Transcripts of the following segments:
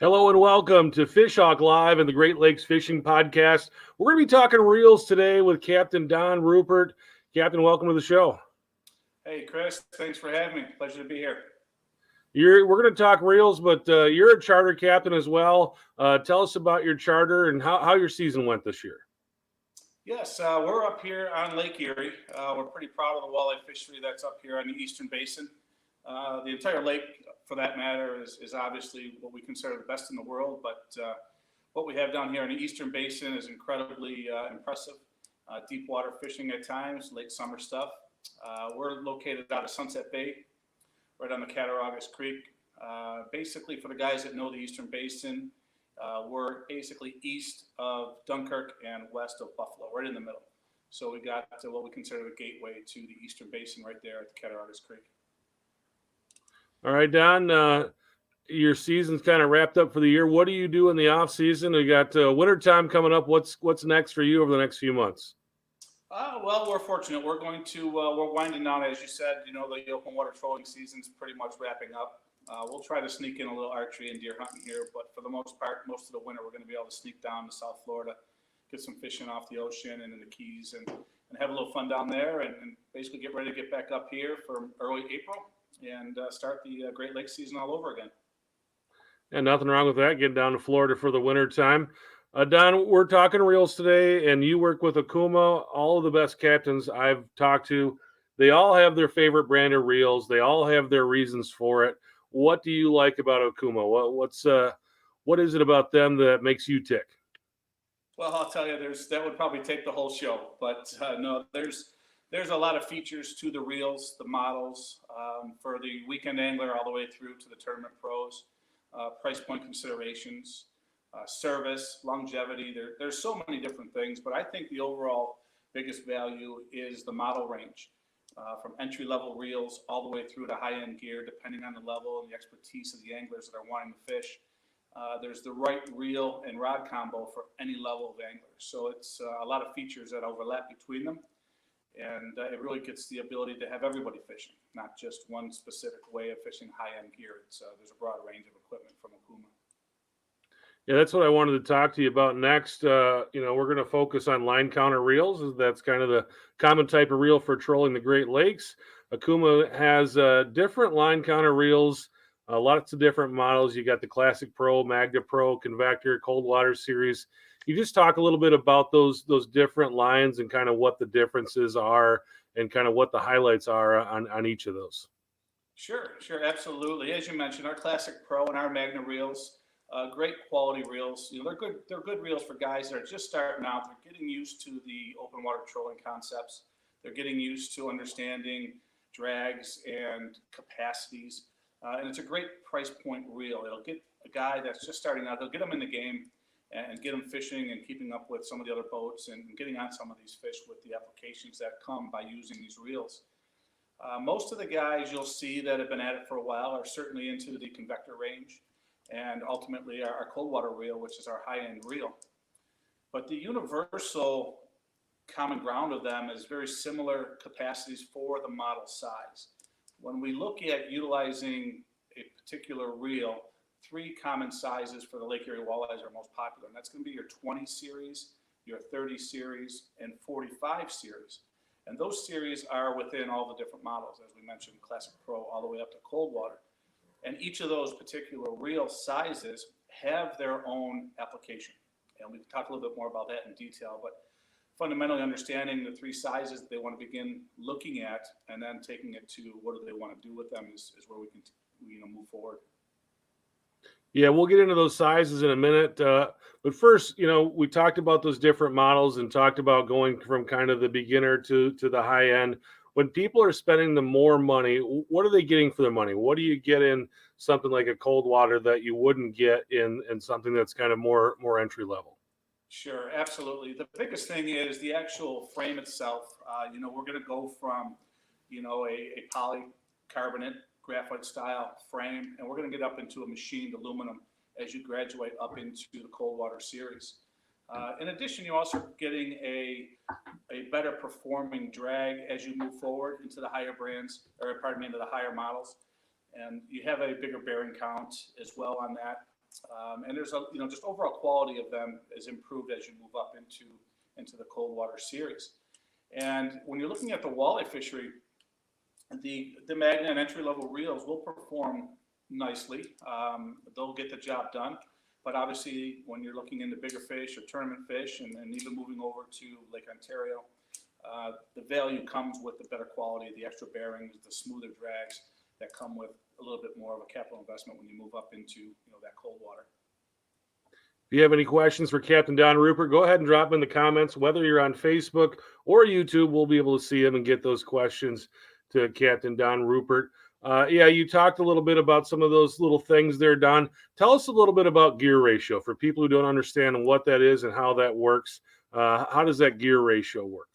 Hello and welcome to Fish Hawk Live and the Great Lakes Fishing Podcast. We're going to be talking reels today with Captain Don Ruppert. Captain, welcome to the show. Hey, Chris, thanks for having me. Pleasure to be here. We're going to talk reels, but you're a charter captain as well. Tell us about your charter and how your season went this year. Yes, we're up here on Lake Erie. We're pretty proud of the walleye fishery that's up here on the Eastern Basin. The entire lake, for that matter, is obviously what we consider the best in the world, but what we have down here in the Eastern Basin is incredibly impressive. Deep water fishing at times, late summer stuff. We're located out of Sunset Bay, right on the Cattaraugus Creek. Basically, for the guys that know the Eastern Basin, we're basically east of Dunkirk and west of Buffalo, right in the middle. So we got what we consider the gateway to the Eastern Basin right there at the Cattaraugus Creek. All right, Don, your season's kind of wrapped up for the year. What do you do in the off season? We got winter time coming up. What's next for you over the next few months? Well, we're fortunate. We're going to we're winding down, as you said. You know, the open water trolling season's pretty much wrapping up. We'll try to sneak in a little archery and deer hunting here, but for the most part, most of the winter, we're going to be able to sneak down to South Florida, get some fishing off the ocean and in the Keys, and have a little fun down there, and basically get ready to get back up here for early April and start the Great Lakes season all over again. And nothing wrong with that, getting down to Florida for the winter time. Don, we're talking reels today, and you work with Okuma. All of the best captains I've talked to, they all have their favorite brand of reels. They all have their reasons for it. What do you like about Okuma? What is it about them that makes you tick? Well, I'll tell you, that would probably take the whole show, but no, there's a lot of features to the reels, the models, for the weekend angler all the way through to the tournament pros, price point considerations, service, longevity. There's so many different things, but I think the overall biggest value is the model range. From entry-level reels all the way through to high-end gear, depending on the level and the expertise of the anglers that are wanting to fish. There's the right reel and rod combo for any level of angler. So it's a lot of features that overlap between them, and it really gets the ability to have everybody fishing, not just one specific way of fishing high-end gear. There's a broad range of equipment from Okuma. Yeah, that's what I wanted to talk to you about next. We're going to focus on line counter reels. That's kind of the common type of reel for trolling the Great Lakes. Okuma has different line counter reels, lots of different models. You got the Classic Pro, Magna Pro, Convector, Cold Water Series. You just talk a little bit about those different lines and kind of what the differences are and kind of what the highlights are on each of those. Sure, absolutely. As you mentioned, our Classic Pro and our Magna reels. Great quality reels. You know, they're good reels for guys that are just starting out. They're getting used to the open water trolling concepts. They're getting used to understanding drags and capacities. And it's a great price point reel. It'll get a guy that's just starting out, it'll get him in the game and get him fishing and keeping up with some of the other boats and getting on some of these fish with the applications that come by using these reels. Most of the guys you'll see that have been at it for a while are certainly into the convector range, and ultimately our cold water reel, which is our high-end reel. But the universal common ground of them is very similar capacities for the model size. When we look at utilizing a particular reel, 3 common sizes for the Lake Erie walleyes are most popular, and that's going to be your 20 series, your 30 series, and 45 series. And those series are within all the different models, as we mentioned, Classic Pro all the way up to cold water. And each of those particular reel sizes have their own application. And we can talk a little bit more about that in detail, but fundamentally understanding the 3 sizes that they want to begin looking at and then taking it to what do they want to do with them is where we can move forward. Yeah, we'll get into those sizes in a minute. But first, we talked about those different models and talked about going from kind of the beginner to the high end. When people are spending the more money, what are they getting for their money? What do you get in something like a cold water that you wouldn't get in something that's kind of more entry level? Sure, absolutely. The biggest thing is the actual frame itself. We're going to go from, a polycarbonate graphite style frame, and we're going to get up into a machined aluminum as you graduate up into the cold water series. In addition, you're also getting a better performing drag as you move forward into the higher brands, into the higher models. And you have a bigger bearing count as well on that. And there's a, just overall quality of them is improved as you move up into the cold water series. And when you're looking at the walleye fishery, the Magna and entry level reels will perform nicely. They'll get the job done. But obviously, when you're looking into bigger fish or tournament fish, and even moving over to Lake Ontario, the value comes with the better quality, the extra bearings, the smoother drags that come with a little bit more of a capital investment when you move up into that cold water. If you have any questions for Captain Don Ruppert, go ahead and drop them in the comments. Whether you're on Facebook or YouTube, we'll be able to see them and get those questions to Captain Don Ruppert. Yeah, you talked a little bit about some of those little things there, Don. Tell us a little bit about gear ratio for people who don't understand what that is and how that works. How does that gear ratio work?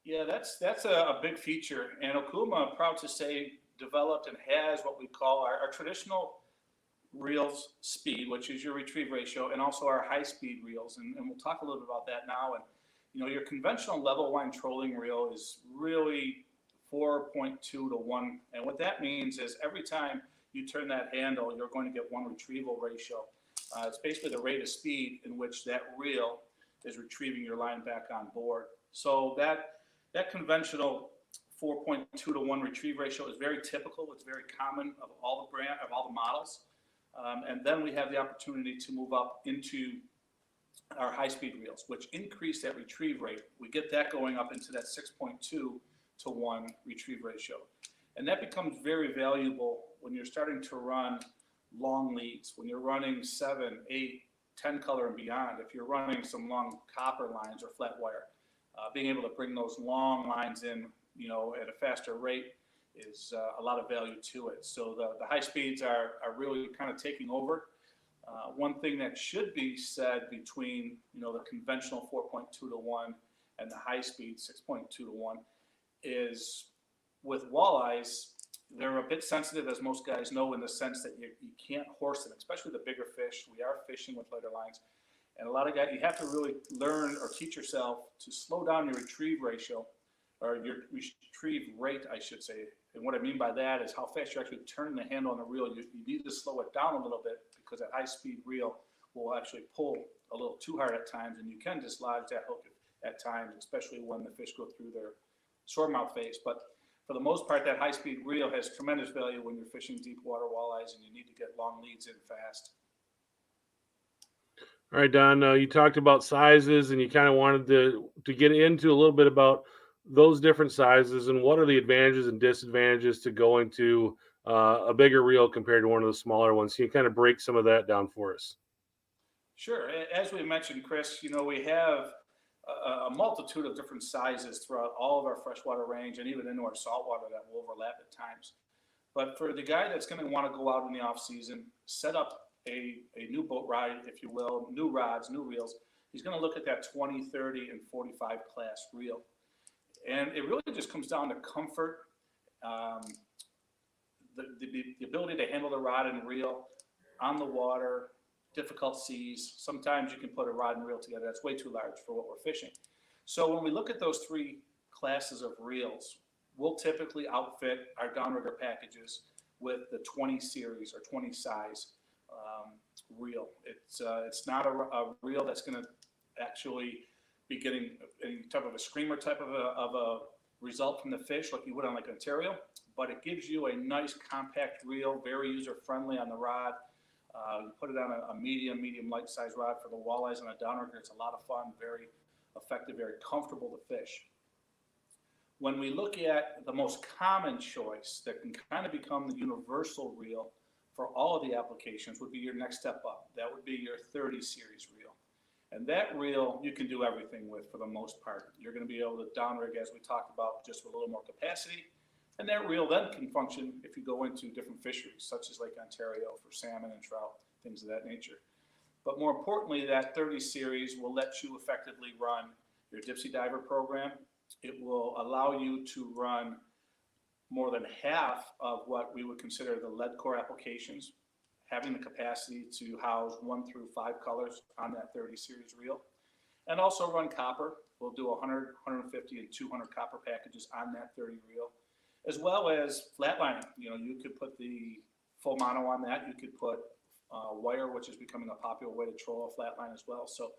Yeah, that's a big feature. And Okuma, proud to say, developed and has what we call our traditional reels speed, which is your retrieve ratio, and also our high speed reels. And we'll talk a little bit about that now. And, your conventional level line trolling reel is really 4.2 to 1. And what that means is every time you turn that handle, you're going to get one retrieval ratio. It's basically the rate of speed in which that reel is retrieving your line back on board. So that conventional 4.2 to 1 retrieve ratio is very typical. It's very common of all the models. And then we have the opportunity to move up into our high-speed reels, which increase that retrieve rate. We get that going up into that 6.2 to 1 retrieve ratio. And that becomes very valuable when you're starting to run long leads, when you're running 7, 8, 10 color and beyond. If you're running some long copper lines or flat wire, being able to bring those long lines in, at a faster rate is a lot of value to it. So the high speeds are really kind of taking over. One thing that should be said between, the conventional 4.2 to 1 and the high speed 6.2 to 1 is with walleyes, they're a bit sensitive, as most guys know, in the sense that you can't horse them, especially the bigger fish. We are fishing with lighter lines. And a lot of guys, you have to really learn or teach yourself to slow down your retrieve ratio, or your retrieve rate, I should say. And what I mean by that is how fast you're actually turning the handle on the reel. You need to slow it down a little bit, because that high-speed reel will actually pull a little too hard at times, and you can dislodge that hook at times, especially when the fish go through their sore mouth phase. But for the most part, that high-speed reel has tremendous value when you're fishing deep water walleyes and you need to get long leads in fast. All right, Don, you talked about sizes, and you kind of wanted to get into a little bit about those different sizes and what are the advantages and disadvantages to going to a bigger reel compared to one of the smaller ones. Can you kind of break some of that down for us? Sure. As we mentioned, Chris, we have a multitude of different sizes throughout all of our freshwater range and even into our saltwater that will overlap at times. But for the guy that's going to want to go out in the off season, set up a new boat ride, if you will, new rods, new reels, he's going to look at that 20, 30, and 45 class reel. And it really just comes down to comfort, the ability to handle the rod and reel on the water, difficult seas. Sometimes you can put a rod and reel together that's way too large for what we're fishing. So when we look at those three classes of reels, we'll typically outfit our downrigger packages with the 20 series or 20 size reel. It's not a reel that's going to actually be getting any type of a screamer type of a result from the fish like you would on Lake Ontario, but it gives you a nice compact reel, very user friendly on the rod. You put it on a medium light size rod for the walleyes on a downrigger. It's a lot of fun, very effective, very comfortable to fish. When we look at the most common choice that can kind of become the universal reel for all of the applications would be your next step up. That would be your 30 series reel. And that reel you can do everything with for the most part. You're going to be able to downrig, as we talked about, just with a little more capacity. And that reel then can function if you go into different fisheries, such as Lake Ontario for salmon and trout, things of that nature. But more importantly, that 30 series will let you effectively run your Dipsy Diver program. It will allow you to run more than half of what we would consider the lead core applications, having the capacity to house 1 through 5 colors on that 30 series reel. And also run copper. We'll do 100, 150, and 200 copper packages on that 30 reel, as well as flatlining. You could put the full mono on that. You could put wire, which is becoming a popular way to troll a flatline as well. So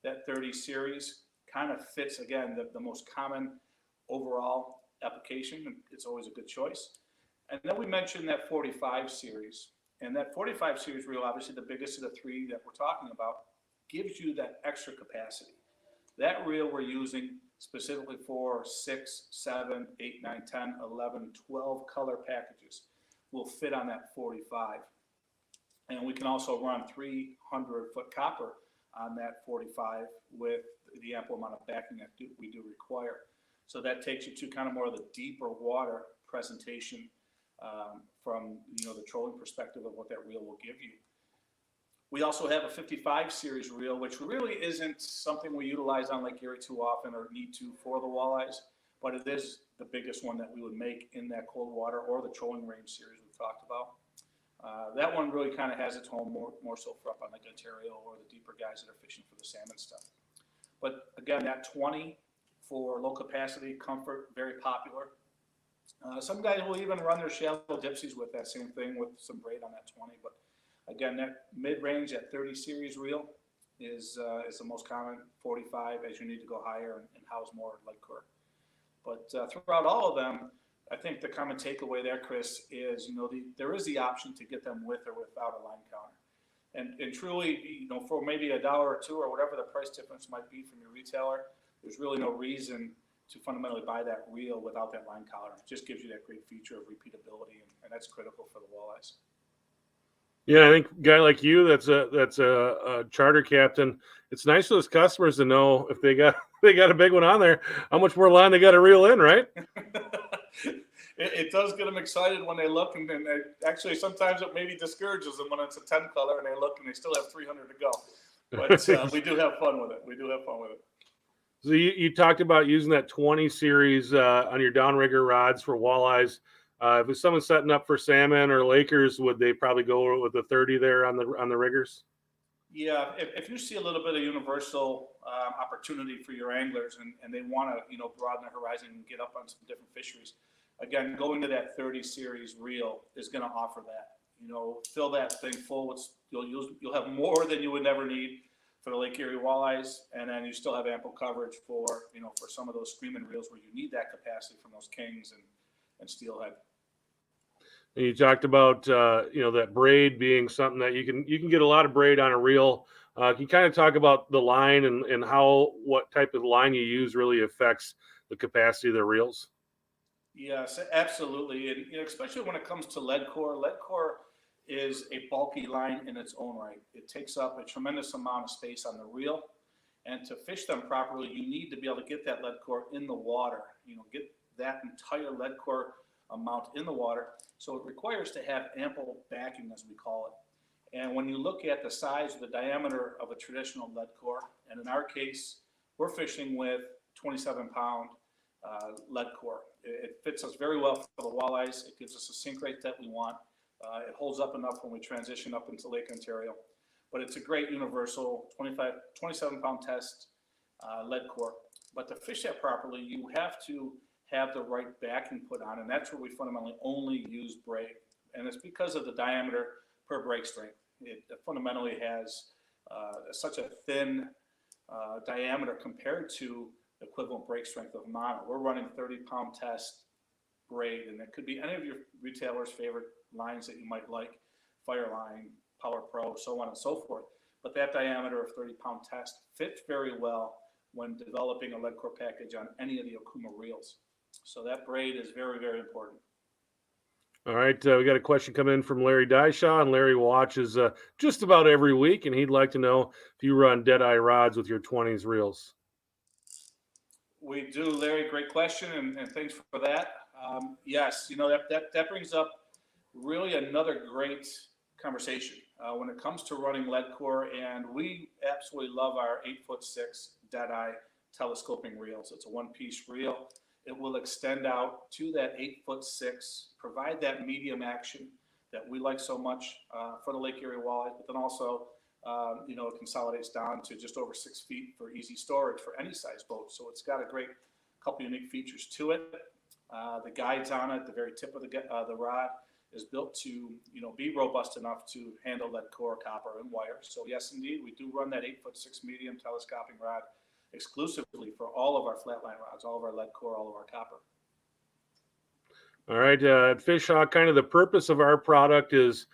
that 30 series kind of fits, again, the most common overall application. It's always a good choice. And then we mentioned that 45 series. And that 45 series reel, obviously the biggest of the three that we're talking about, gives you that extra capacity. That reel we're using specifically for 6, 7, 8, 9, 10, 11, 12 color packages will fit on that 45. And we can also run 300-foot copper on that 45 with the ample amount of backing that we do require. So that takes you to kind of more of the deeper water presentation from the trolling perspective of what that reel will give you. We also have a 55 series reel, which really isn't something we utilize on Lake Erie too often or need to for the walleyes, but it is the biggest one that we would make in that cold water or the trolling range series we've talked about. That one really kind of has its home more so for up on Lake Ontario or the deeper guys that are fishing for the salmon stuff. But again, that 20 for low capacity, comfort, very popular. Some guys will even run their shallow dipsies with that same thing with some braid on that 20. But again, that mid-range, that 30 series reel is the most common. 45 as you need to go higher and house more lead core. But throughout all of them, I think the common takeaway there, Chris, is there is the option to get them with or without a line counter. And truly, for maybe $1 or $2 or whatever the price difference might be from your retailer, there's really no reason to fundamentally buy that reel without that line counter. It just gives you that great feature of repeatability, and that's critical for the walleyes. Yeah, I think a guy like you, that's a charter captain. It's nice for those customers to know if they got a big one on there, how much more line they got to reel in, right? It does get them excited when they look, and actually sometimes it maybe discourages them when it's a 10 color and they look and they still have 300 to go. But we do have fun with it. So you talked about using that 20 series on your downrigger rods for walleyes. If someone's setting up for salmon or Lakers, would they probably go with the 30 there on the riggers? Yeah, if you see a little bit of universal opportunity for your anglers and they want to broaden their horizon and get up on some different fisheries, again, going to that 30 series reel is going to offer that. Fill that thing full with you'll have more than you would never need for the Lake Erie walleyes, and then you still have ample coverage for for some of those screaming reels where you need that capacity from those kings and steelhead. And you talked about that braid being something that you can get a lot of braid on a reel. Can you kind of talk about the line and how what type of line you use really affects the capacity of the reels? Yes, absolutely, and especially when it comes to lead core. Lead core is a bulky line in its own right. It takes up a tremendous amount of space on the reel, and to fish them properly, you need to be able to get that lead core in the water. Get that entire lead core amount in the water. So it requires to have ample backing, as we call it. And when you look at the size or the diameter of a traditional lead core, and in our case, we're fishing with 27-pound lead core. It fits us very well for the walleyes. It gives us a sink rate that we want. It holds up enough when we transition up into Lake Ontario. But it's a great universal 27-pound test lead core. But to fish that properly, you have to have the right backing put on, and that's where we fundamentally only use braid. And it's because of the diameter per break strength. It fundamentally has such a thin diameter compared to equivalent break strength of mono. We're running 30-pound test braid, and it could be any of your retailers' favorite lines that you might like, Fireline, Power Pro, so on and so forth. But that diameter of 30-pound test fits very well when developing a lead core package on any of the Okuma reels. So that braid is very, very important. All right, we got a question coming in from Larry Dyshaw, and Larry watches just about every week, and he'd like to know if you run dead-eye rods with your 20s reels. We do, Larry. Great question, and thanks for that. Yes, that brings up really another great conversation when it comes to running lead core, and we absolutely love our 8'6" dead-eye telescoping reels. It's a one-piece reel. It will extend out to that 8'6", provide that medium action that we like so much for the Lake Erie walleye, but then also, it consolidates down to just over 6 feet for easy storage for any size boat. So it's got a great couple unique features to it. The guides on it, the very tip of the rod, is built to, be robust enough to handle lead core, copper, and wire. So yes, indeed, we do run that 8'6" medium telescoping rod exclusively for all of our flatline rods, all of our lead core, all of our copper. All right, at Fishhawk, kind of the purpose of our product is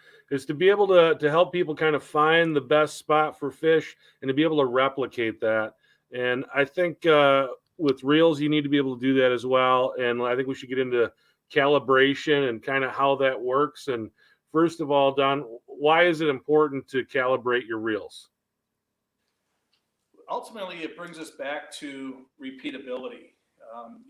to be able to help people kind of find the best spot for fish and to be able to replicate that. And I think with reels, you need to be able to do that as well. And I think we should get into calibration and kind of how that works. And first of all, Don, why is it important to calibrate your reels? Ultimately, it brings us back to repeatability.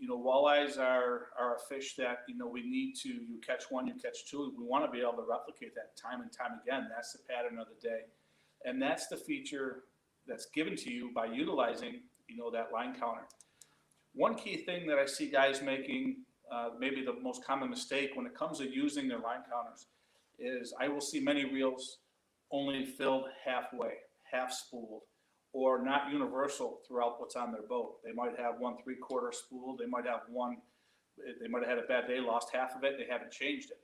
Walleyes are a fish that, we need to, you catch one, you catch two. We want to be able to replicate that time and time again. That's the pattern of the day. And that's the feature that's given to you by utilizing, that line counter. One key thing that I see guys making, maybe the most common mistake when it comes to using their line counters, is I will see many reels only filled halfway, half spooled, or not universal throughout what's on their boat. They might have 1¾ spool. They might have they might have had a bad day, lost half of it. They haven't changed it.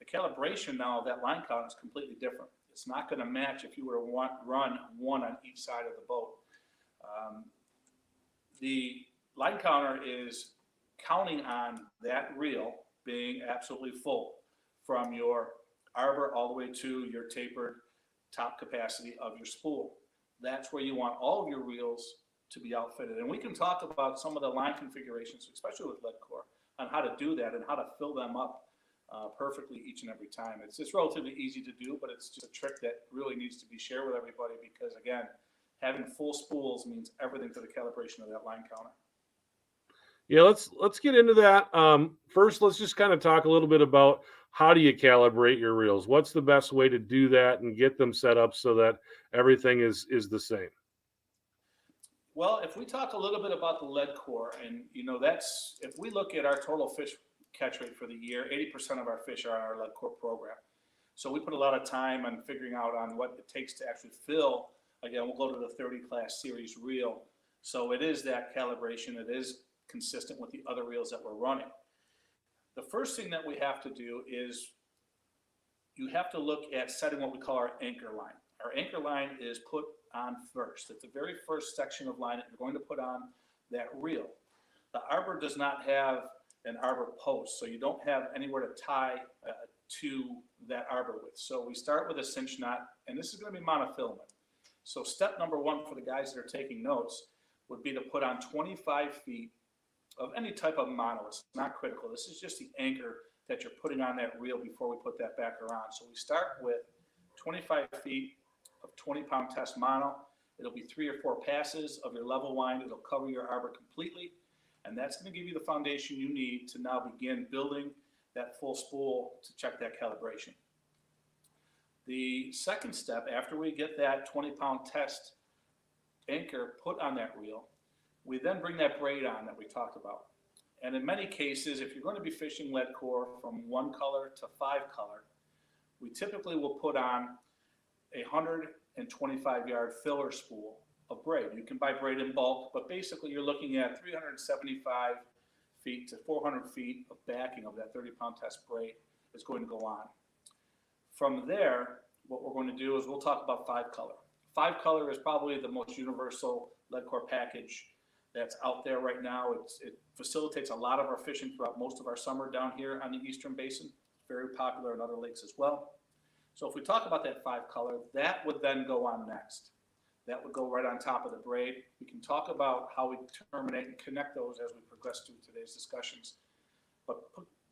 The calibration now of that line counter is completely different. It's not going to match if you were to run one on each side of the boat. The line counter is counting on that reel being absolutely full from your arbor all the way to your tapered top capacity of your spool. That's where you want all of your reels to be outfitted. And we can talk about some of the line configurations, especially with lead core, on how to do that and how to fill them up perfectly each and every time. It's relatively easy to do, but it's just a trick that really needs to be shared with everybody because, again, having full spools means everything for the calibration of that line counter. Yeah, let's get into that. First, let's just kind of talk a little bit about how do you calibrate your reels? What's the best way to do that and get them set up so that everything is the same? Well, if we talk a little bit about the lead core, and that's if we look at our total fish catch rate for the year, 80% of our fish are on our lead core program. So we put a lot of time on figuring out on what it takes to actually fill. Again, we'll go to the 30 class series reel. So it is that calibration. It is consistent with the other reels that we're running. The first thing that we have to do is you have to look at setting what we call our anchor line. Our anchor line is put on first. It's the very first section of line that you're going to put on that reel. The arbor does not have an arbor post, so you don't have anywhere to tie to that arbor with. So we start with a cinch knot, and this is going to be monofilament. So step number one for the guys that are taking notes would be to put on 25 feet of any type of mono. It's not critical. This is just the anchor that you're putting on that reel before we put that back around. So we start with 25 feet of 20-pound test mono. It'll be 3 or 4 passes of your level wind. It'll cover your arbor completely. And that's going to give you the foundation you need to now begin building that full spool to check that calibration. The second step, after we get that 20-pound test anchor put on that reel, we then bring that braid on that we talked about. And in many cases, if you're going to be fishing lead core from 1 color to 5 color, we typically will put on a 125-yard filler spool of braid. You can buy braid in bulk, but basically you're looking at 375 feet to 400 feet of backing of that 30-pound test braid is going to go on. From there, what we're going to do is we'll talk about 5 color. 5 color is probably the most universal lead core package that's out there right now. It facilitates a lot of our fishing throughout most of our summer down here on the Eastern Basin. It's very popular in other lakes as well. So if we talk about that 5 color, that would then go on next. That would go right on top of the braid. We can talk about how we terminate and connect those as we progress through today's discussions. But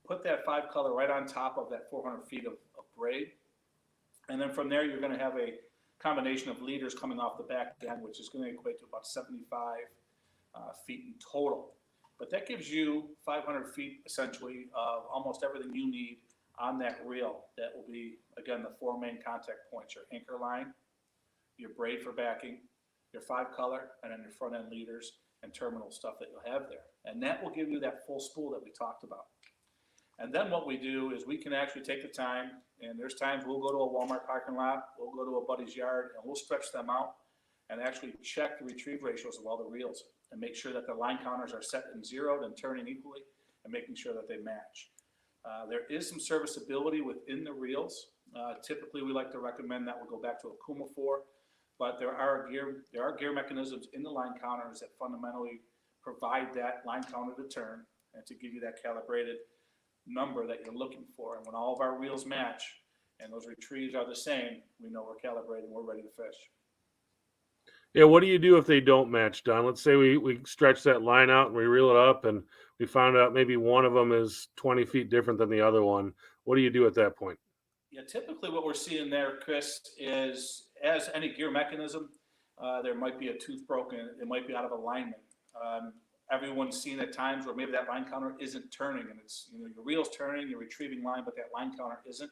put that 5 color right on top of that 400 feet of braid. And then from there, you're going to have a combination of leaders coming off the back end, which is going to equate to about 75 feet in total. But that gives you 500 feet essentially of almost everything you need on that reel. That will be, again, the 4 main contact points: your anchor line, your braid for backing, your 5 color, and then your front end leaders and terminal stuff that you'll have there. And that will give you that full spool that we talked about. And then what we do is we can actually take the time, and there's times we'll go to a Walmart parking lot, we'll go to a buddy's yard, and we'll stretch them out and actually check the retrieve ratios of all the reels and make sure that the line counters are set and zeroed and turning equally and making sure that they match. There is some serviceability within the reels. Typically, we like to recommend that we go back to Okuma for, but there are gear mechanisms in the line counters that fundamentally provide that line counter to turn and to give you that calibrated number that you're looking for. And when all of our reels match and those retrieves are the same, we know we're calibrated and we're ready to fish. Yeah, what do you do if they don't match, Don? Let's say we stretch that line out and we reel it up and we found out maybe one of them is 20 feet different than the other one. What do you do at that point? Yeah, typically what we're seeing there, Chris, is as any gear mechanism, there might be a tooth broken. It might be out of alignment. Everyone's seen at times where maybe that line counter isn't turning, and it's your reel's turning, you're retrieving line, but that line counter isn't.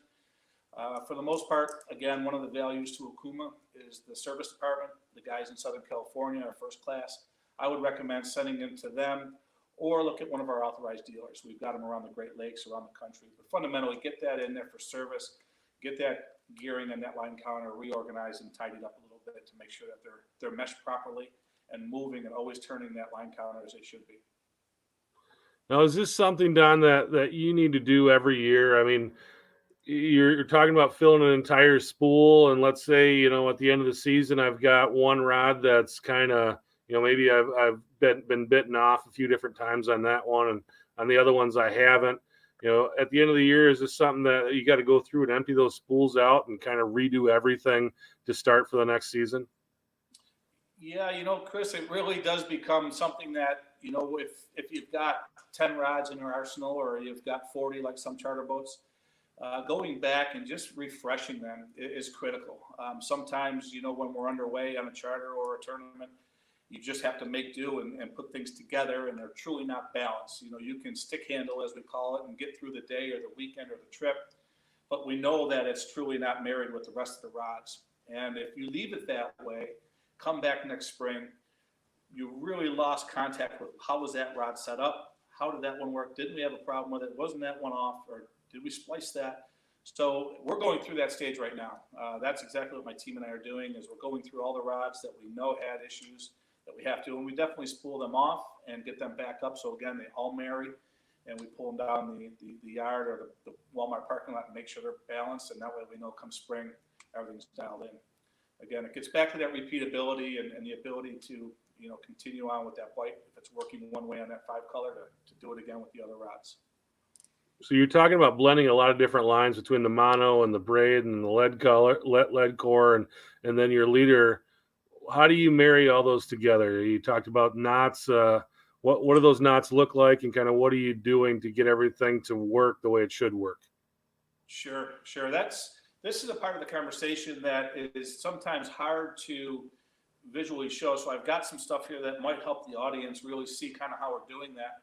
For the most part, again, one of the values to Okuma is the service department. The guys in Southern California are first class. I would recommend sending them to them or look at one of our authorized dealers. We've got them around the Great Lakes, around the country. But fundamentally, get that in there for service, get that gearing and that line counter reorganized and tidied up a little bit to make sure that they're meshed properly and moving and always turning that line counter as they should be. Now, is this something, Don, that you need to do every year? I mean, you're talking about filling an entire spool, and let's say at the end of the season I've got one rod that's kind of maybe I've been bitten off a few different times on that one, and on the other ones I haven't. At the end of the year, is this something that you got to go through and empty those spools out and kind of redo everything to start for the next season? Yeah, Chris, it really does become something that, if you've got 10 rods in your arsenal or you've got 40 like some charter boats, going back and just refreshing them is critical. Sometimes, when we're underway on a charter or a tournament, you just have to make do and put things together, and they're truly not balanced. You can stick handle, as we call it, and get through the day or the weekend or the trip, but we know that it's truly not married with the rest of the rods. And if you leave it that way, come back next spring, you really lost contact with how was that rod set up? How did that one work? Didn't we have a problem with it? Wasn't that one off? Or did we splice that? So we're going through that stage right now. That's exactly what my team and I are doing, is we're going through all the rods that we know had issues that we have to, and we definitely spool them off and get them back up. So again, they all marry, and we pull them down the yard or the Walmart parking lot and make sure they're balanced. And that way we know come spring, everything's dialed in. Again, it gets back to that repeatability and the ability to, continue on with that bite. If it's working one way on that 5-color, to do it again with the other rods. So you're talking about blending a lot of different lines between the mono and the braid and the lead core, and then your leader. How do you marry all those together? You talked about knots. What do those knots look like, and kind of what are you doing to get everything to work the way it should work? Sure. This is a part of the conversation that is sometimes hard to visually show. So I've got some stuff here that might help the audience really see kind of how we're doing that.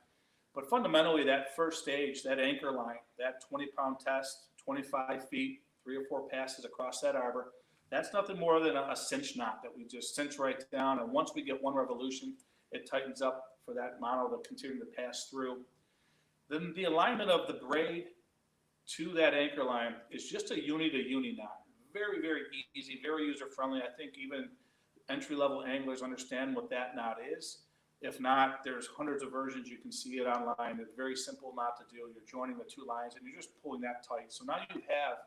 But fundamentally, that first stage, that anchor line, that 20-pound test, 25 feet, 3 or 4 passes across that arbor, that's nothing more than a cinch knot that we just cinch right down. And once we get one revolution, it tightens up for that mono to continue to pass through. Then the alignment of the braid to that anchor line is just a uni-to-uni knot. Very, very easy, very user-friendly. I think even entry-level anglers understand what that knot is. If not, there's hundreds of versions. You can see it online. It's very simple knot to do. You're joining the 2 lines, and you're just pulling that tight. So now you have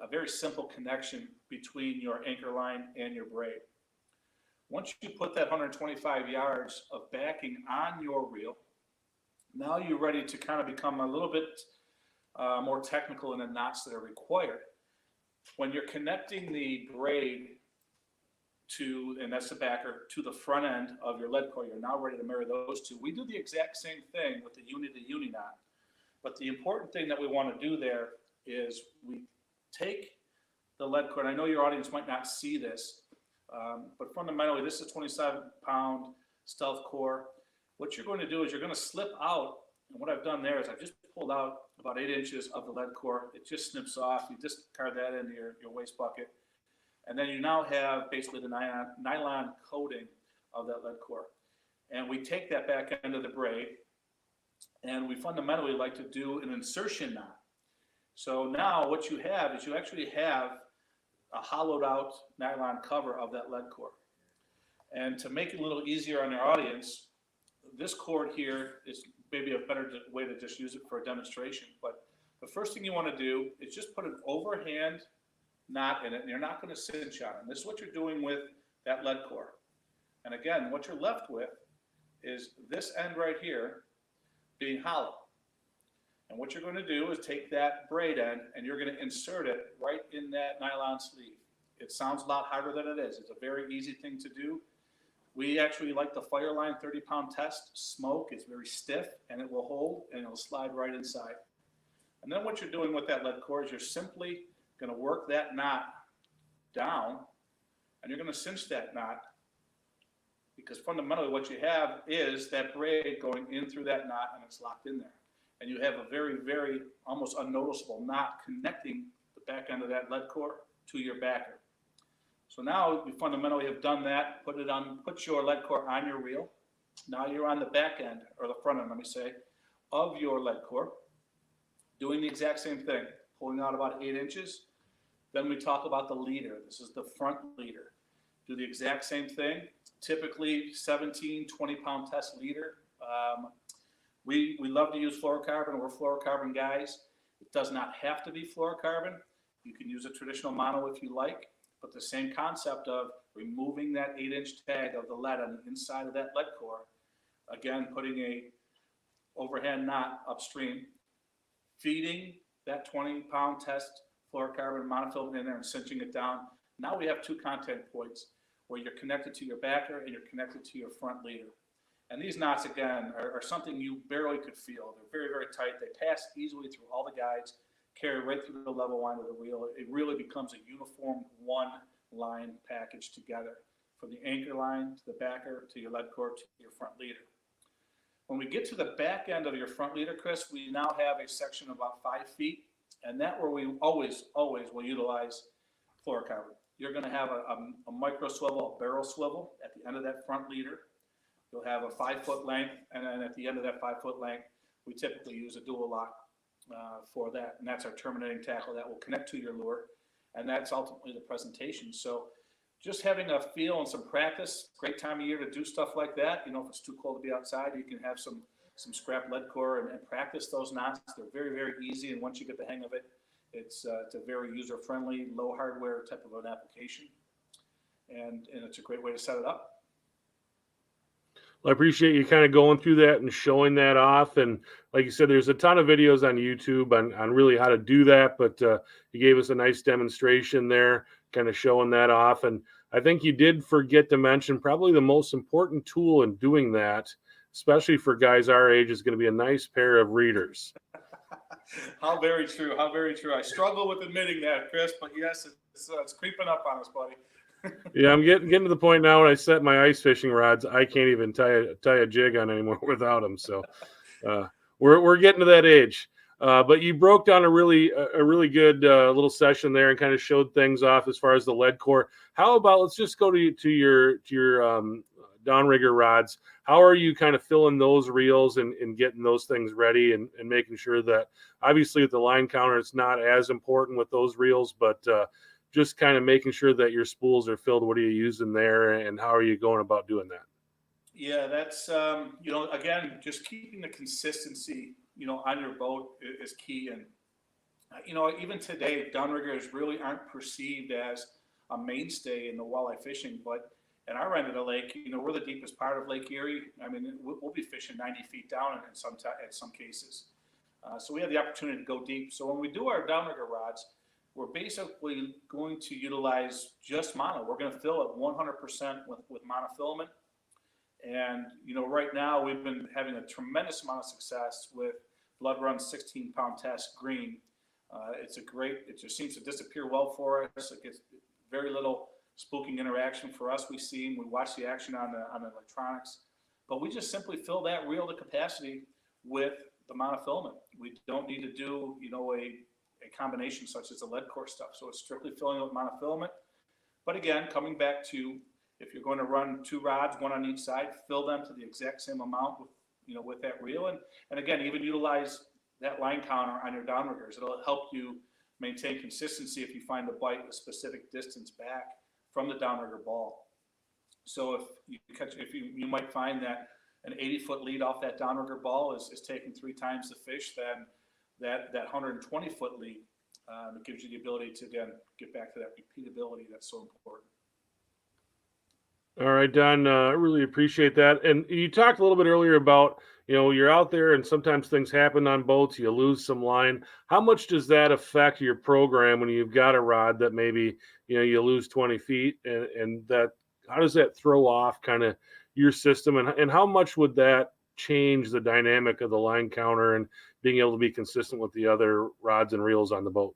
a very simple connection between your anchor line and your braid. Once you put that 125 yards of backing on your reel, now you're ready to kind of become a little bit more technical in the knots that are required. When you're connecting the braid and that's the backer, to the front end of your lead core, you're now ready to marry those two. We do the exact same thing with the uni-to-uni knot. But the important thing that we want to do there is we take the lead core, and I know your audience might not see this, but fundamentally this is a 27-pound stealth core. What you're going to do is you're going to slip out, and what I've done there is I've just pulled out about 8 inches of the lead core. It just snips off. You discard that into your waste bucket. And then you now have basically the nylon coating of that lead core. And we take that back end of the braid, and we fundamentally like to do an insertion knot. So now what you have is you actually have a hollowed out nylon cover of that lead core. And to make it a little easier on your audience, this cord here is maybe a better way to just use it for a demonstration. But the first thing you want to do is just put an overhand knot in it, and you're not going to cinch on it. And this is what you're doing with that lead core. And again, what you're left with is this end right here being hollow. And what you're going to do is take that braid end and you're going to insert it right in that nylon sleeve. It sounds a lot harder than it is. It's a very easy thing to do. We actually like the Fireline 30-pound test. Smoke is very stiff and it will hold and it'll slide right inside. And then what you're doing with that lead core is you're simply going to work that knot down and you're going to cinch that knot, because fundamentally what you have is that braid going in through that knot and it's locked in there. And you have a very, very almost unnoticeable knot connecting the back end of that lead core to your backer. So now you fundamentally have done that, put your lead core on your reel. Now you're on the back end, or the front end, let me say, of your lead core, doing the exact same thing, pulling out about 8 inches. Then we talk about the leader. This is the front leader. Do the exact same thing. Typically 17, 20-pound test leader. We love to use fluorocarbon. We're fluorocarbon guys. It does not have to be fluorocarbon. You can use a traditional mono if you like, but the same concept of removing that 8-inch tag of the lead on the inside of that lead core, again, putting a overhand knot upstream, feeding that 20-pound test fluorocarbon monofilament in there and cinching it down. Now we have 2 contact points where you're connected to your backer and you're connected to your front leader. And these knots, again, are something you barely could feel. They're very, very tight. They pass easily through all the guides, carry right through the level line of the reel. It really becomes a uniform one-line package together, from the anchor line to the backer to your lead core to your front leader. When we get to the back end of your front leader, Chris, we now have a section of about 5 feet, and that where we always will utilize fluorocarbon. You're going to have a micro swivel, a barrel swivel at the end of that front leader. You'll have a 5-foot length, and then at the end of that 5-foot length, we typically use a dual lock for that, and that's our terminating tackle that will connect to your lure, and that's ultimately the presentation. So just having a feel and some practice, great time of year to do stuff like that. You know, if it's too cold to be outside, you can have some scrap lead core and practice those knots. They're very, very easy, and once you get the hang of it, it's a very user-friendly, low hardware type of an application, and it's a great way to set it up. Well, I appreciate you kind of going through that and showing that off. And like you said, there's a ton of videos on YouTube on really how to do that, but you gave us a nice demonstration there, kind of showing that off. And I think you did forget to mention probably the most important tool in doing that, especially for guys our age, is going to be a nice pair of readers. How very true. How very true. I struggle with admitting that, Chris, but yes, it's creeping up on us, buddy. Yeah, I'm getting to the point now when I set my ice fishing rods, I can't even tie a jig on anymore without them. So we're getting to that age. But you broke down a really good little session there and kind of showed things off as far as the lead core. How about, let's just go to your downrigger rods. How are you kind of filling those reels and getting those things ready and making sure that, obviously with the line counter, it's not as important with those reels, but just kind of making sure that your spools are filled. What are you using there, and how are you going about doing that? Yeah, that's, again, just keeping the consistency, on your boat is key. And, even today, downriggers really aren't perceived as a mainstay in the walleye fishing, but at our end of the lake, we're the deepest part of Lake Erie. I mean, we'll be fishing 90 feet down in some cases. So we have the opportunity to go deep. So when we do our downrigger rods, we're basically going to utilize just mono. We're going to fill it 100% with monofilament. And, right now we've been having a tremendous amount of success with Blood Run 16-pound test green. It just seems to disappear well for us. It gets very little spooking interaction for us. We watch the action on the electronics, but we just simply fill that reel to capacity with the monofilament. We don't need to do, a combination such as the lead core stuff. So it's strictly filling with monofilament. But again, coming back to, if you're going to run 2 rods, one on each side, fill them to the exact same amount with that reel. And again, even utilize that line counter on your downriggers. It'll help you maintain consistency if you find the bite a specific distance back from the downrigger ball. So if you might find that an 80-foot lead off that downrigger ball is taking 3 times the fish, then that 120-foot lead. It gives you the ability to, again, get back to that repeatability that's so important. All right, Don, I really appreciate that. And you talked a little bit earlier about, you're out there and sometimes things happen on boats, you lose some line. How much does that affect your program when you've got a rod that maybe, you lose 20 feet and that, how does that throw off kind of your system and how much would that change the dynamic of the line counter and being able to be consistent with the other rods and reels on the boat?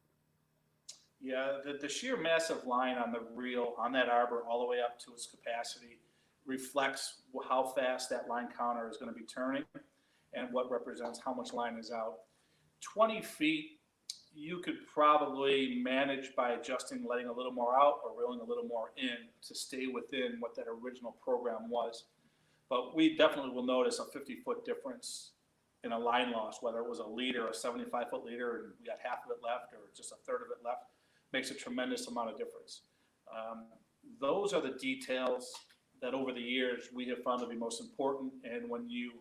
Yeah, the sheer mass of line on the reel, on that arbor, all the way up to its capacity, reflects how fast that line counter is going to be turning and what represents how much line is out. 20 feet, you could probably manage by adjusting, letting a little more out or reeling a little more in to stay within what that original program was. But we definitely will notice a 50-foot difference in a line loss, whether it was a leader, a 75-foot leader, and we got half of it left or just a third of it left. Makes a tremendous amount of difference. Those are the details that over the years we have found to be most important. And when you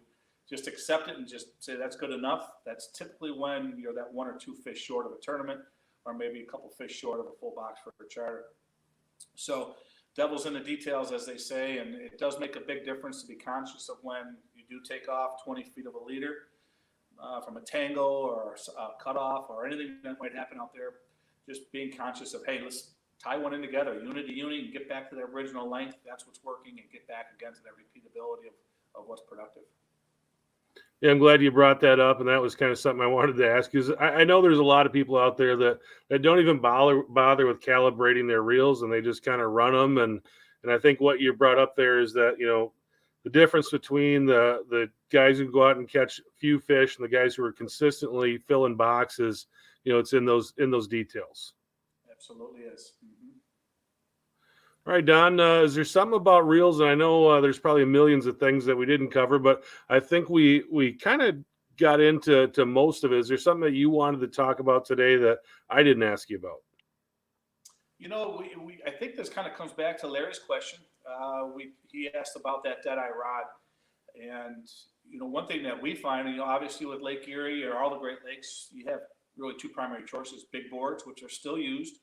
just accept it and just say that's good enough, that's typically when you're that 1 or 2 fish short of a tournament, or maybe a couple fish short of a full box for a charter. So devil's in the details, as they say, and it does make a big difference to be conscious of when you do take off 20 feet of a leader from a tangle or a cutoff or anything that might happen out there. Just being conscious of, hey, let's tie one in together, unit to unit, and get back to that original length. That's what's working, and get back again to that repeatability of what's productive. Yeah, I'm glad you brought that up, and that was kind of something I wanted to ask. Because I know there's a lot of people out there that don't even bother with calibrating their reels, and they just kind of run them. And I think what you brought up there is that the difference between the guys who go out and catch a few fish and the guys who are consistently filling boxes. It's in those details. Absolutely is. Mm-hmm. All right, Don, is there something about reels? And I know there's probably millions of things that we didn't cover, but I think we kind of got into most of it. Is there something that you wanted to talk about today that I didn't ask you about? I think this kind of comes back to Larry's question. He asked about that deadeye rod. And, one thing that we find, obviously with Lake Erie or all the Great Lakes, you have really 2 primary choices: big boards, which are still used,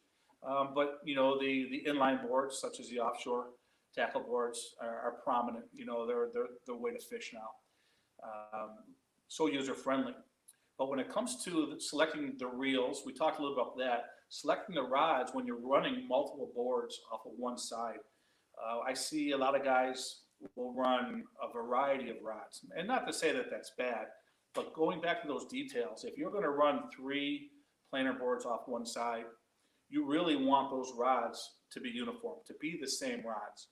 but the inline boards, such as the offshore tackle boards, are prominent. They're the way to fish now, so user friendly. But when it comes to selecting the reels, we talked a little about that. Selecting the rods when you're running multiple boards off of one side. I see a lot of guys will run a variety of rods, and not to say that that's bad. But going back to those details, if you're going to run 3 planer boards off one side, you really want those rods to be uniform, to be the same rods.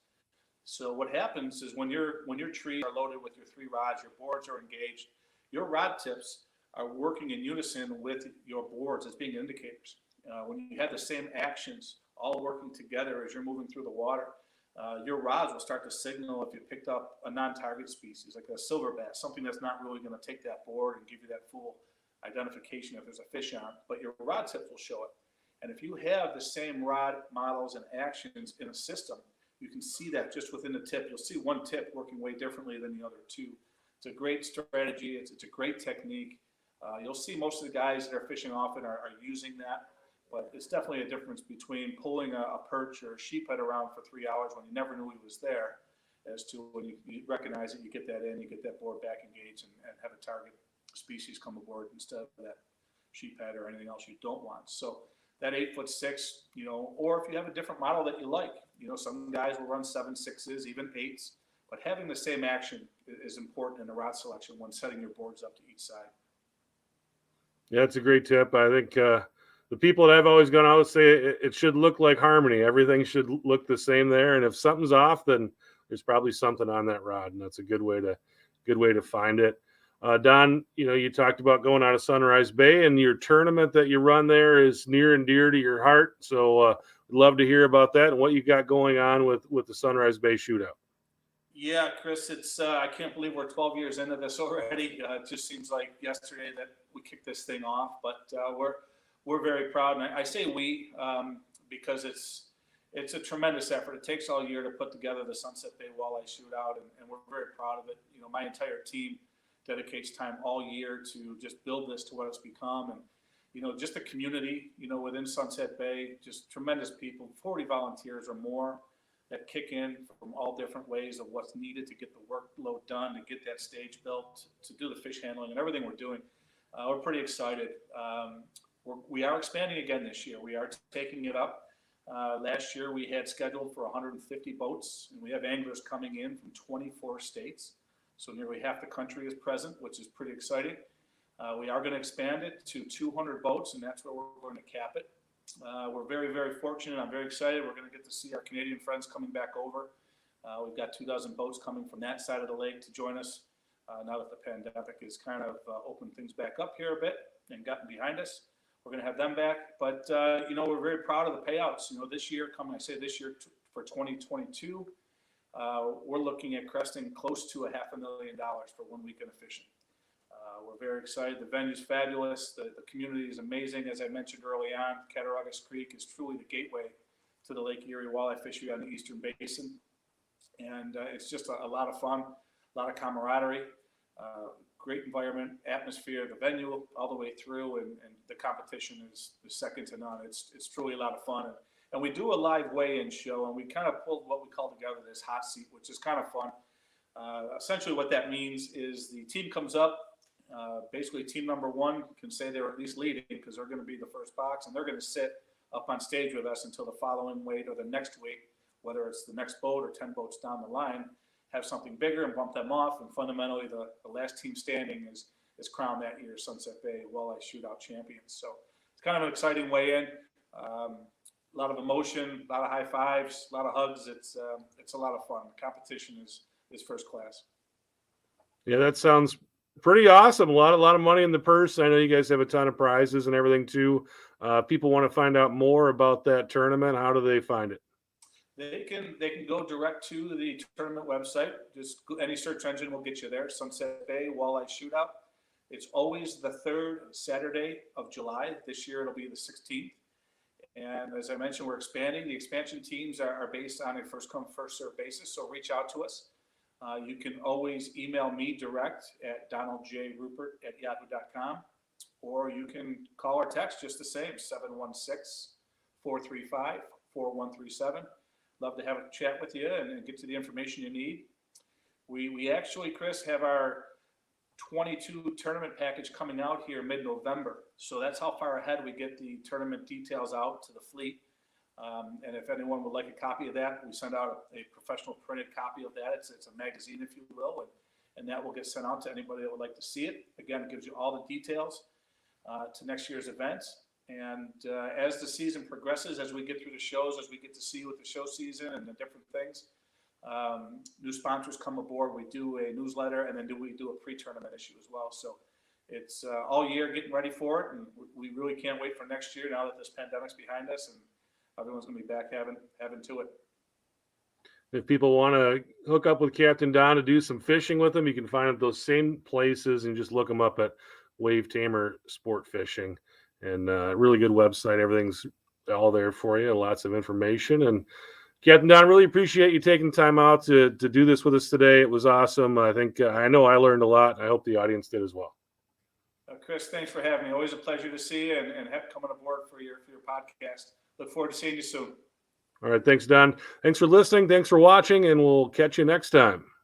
So what happens is when your trees are loaded with your 3 rods, your boards are engaged, your rod tips are working in unison with your boards as being indicators. When you have the same actions all working together as you're moving through the water, your rods will start to signal if you picked up a non-target species, like a silver bass, something that's not really going to take that board and give you that full identification if there's a fish on, but your rod tips will show it. And if you have the same rod models and actions in a system, you can see that just within the tip. You'll see one tip working way differently than the other 2. It's a great strategy. It's a great technique. You'll see most of the guys that are fishing often are using that. But it's definitely a difference between pulling a perch or a sheephead around for 3 hours when you never knew he was there, as to when you recognize it, you get that in, you get that board back engaged, and have a target species come aboard instead of that sheephead or anything else you don't want. So that 8'6", or if you have a different model that you like, some guys will run 7.6s, even 8s, but having the same action is important in the rod selection when setting your boards up to each side. Yeah, that's a great tip. I think the people that I've always gone out say it should look like harmony. Everything should look the same there. And if something's off, then there's probably something on that rod, and that's a good way to find it. Don, you talked about going out of Sunrise Bay, and your tournament that you run there is near and dear to your heart. So we'd love to hear about that and what you got going on with the Sunrise Bay Shootout. Yeah, Chris, it's I can't believe we're 12 years into this already. It just seems like yesterday that we kicked this thing off, but we're very proud. And I say we because it's a tremendous effort. It takes all year to put together the Sunset Bay Walleye Shootout, and we're very proud of it. My entire team dedicates time all year to just build this to what it's become. And, just the community, within Sunset Bay, just tremendous people, 40 volunteers or more that kick in from all different ways of what's needed to get the workload done, to get that stage built, to do the fish handling and everything we're doing. We're pretty excited. We are expanding again this year. We are taking it up. Last year we had scheduled for 150 boats, and we have anglers coming in from 24 states. So nearly half the country is present, which is pretty exciting. We are going to expand it to 200 boats, and that's where we're going to cap it. We're very, very fortunate. I'm very excited. We're going to get to see our Canadian friends coming back over. We've got 24 boats coming from that side of the lake to join us now that the pandemic has kind of opened things back up here a bit and gotten behind us. We're going to have them back. But, we're very proud of the payouts. This year, for 2022, we're looking at cresting close to $500,000 for 1 weekend of fishing. We're very excited. The venue's fabulous. The community is amazing. As I mentioned early on, Cattaraugus Creek is truly the gateway to the Lake Erie walleye fishery on the Eastern Basin. And it's just a lot of fun, a lot of camaraderie, great environment, atmosphere, the venue all the way through, and the competition is second to none. It's truly a lot of fun. And we do a live weigh-in show, and we kind of pulled what we call together this hot seat, which is kind of fun. Essentially what that means is the team comes up. Basically, team number one can say they're at least leading because they're going to be the first box, and they're going to sit up on stage with us until the following weight or the next weight, whether it's the next boat or 10 boats down the line, have something bigger and bump them off. And fundamentally, the last team standing is crowned that year's Sunset Bay Walleye Shootout champions. So it's kind of an exciting weigh-in. A lot of emotion, a lot of high fives, a lot of hugs. It's a lot of fun. The competition is first class. Yeah, that sounds pretty awesome. A lot of money in the purse. I know you guys have a ton of prizes and everything too. People want to find out more about that tournament. How do they find it? They can go direct to the tournament website. Just any search engine will get you there. Sunset Bay Walleye Shootout. It's always the third Saturday of July. This year it'll be the 16th. And as I mentioned, we're expanding. The expansion teams are based on a first come, first served basis. So reach out to us. You can always email me direct at donaldjruppert@yahoo.com, or you can call or text just the same, 716-435-4137. Love to have a chat with you and get to the information you need. We actually, Chris, have our 22 tournament package coming out here mid-November. So that's how far ahead we get the tournament details out to the fleet. And if anyone would like a copy of that, we send out a professional printed copy of that. It's a magazine, if you will, and that will get sent out to anybody that would like to see it. Again, it gives you all the details to next year's events. And as the season progresses, as we get through the shows, as we get to see with the show season and the different things, new sponsors come aboard. We do a newsletter, and then we do a pre-tournament issue as well. So it's all year getting ready for it, and we really can't wait for next year now that this pandemic's behind us and everyone's going to be back having to it. If people want to hook up with Captain Don to do some fishing with him, you can find them those same places and just look them up at Wave Tamer Sport Fishing. And really good website. Everything's all there for you. Lots of information. And Captain Don, really appreciate you taking time out to do this with us today. It was awesome. I think I know I learned a lot. I hope the audience did as well. Chris, thanks for having me. Always a pleasure to see you and have coming aboard for your podcast. Look forward to seeing you soon. All right. Thanks, Don. Thanks for listening. Thanks for watching, and we'll catch you next time.